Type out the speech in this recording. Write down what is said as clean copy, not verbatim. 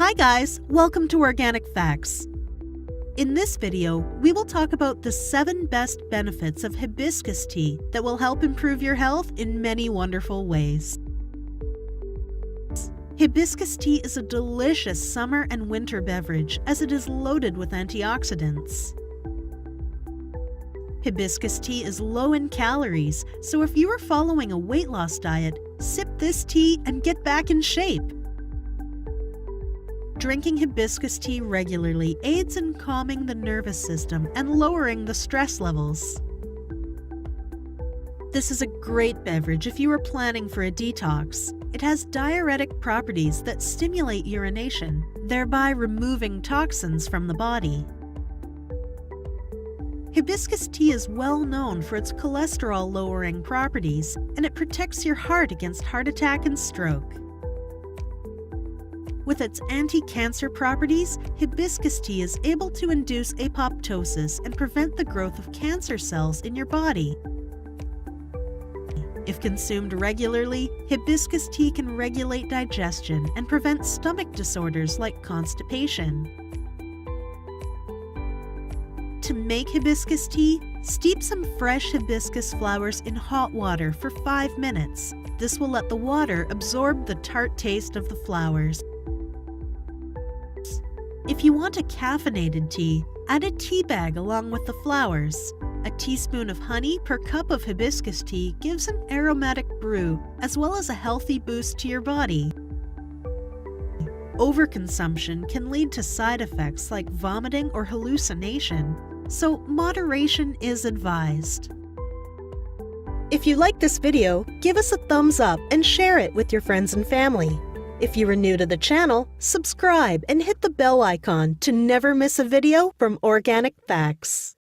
Hi guys, welcome to Organic Facts. In this video, we will talk about the 7 best benefits of hibiscus tea that will help improve your health in many wonderful ways. Hibiscus tea is a delicious summer and winter beverage as it is loaded with antioxidants. Hibiscus tea is low in calories, so if you are following a weight loss diet, sip this tea and get back in shape. Drinking hibiscus tea regularly aids in calming the nervous system and lowering the stress levels. This is a great beverage if you are planning for a detox. It has diuretic properties that stimulate urination, thereby removing toxins from the body. Hibiscus tea is well known for its cholesterol-lowering properties, and it protects your heart against heart attack and stroke. With its anti-cancer properties, hibiscus tea is able to induce apoptosis and prevent the growth of cancer cells in your body. If consumed regularly, hibiscus tea can regulate digestion and prevent stomach disorders like constipation. To make hibiscus tea, steep some fresh hibiscus flowers in hot water for 5 minutes. This will let the water absorb the tart taste of the flowers. If you want a caffeinated tea, add a tea bag along with the flowers. A teaspoon of honey per cup of hibiscus tea gives an aromatic brew as well as a healthy boost to your body. Overconsumption can lead to side effects like vomiting or hallucination, so moderation is advised. If you like this video, give us a thumbs up and share it with your friends and family. If you are new to the channel, subscribe and hit the bell icon to never miss a video from Organic Facts.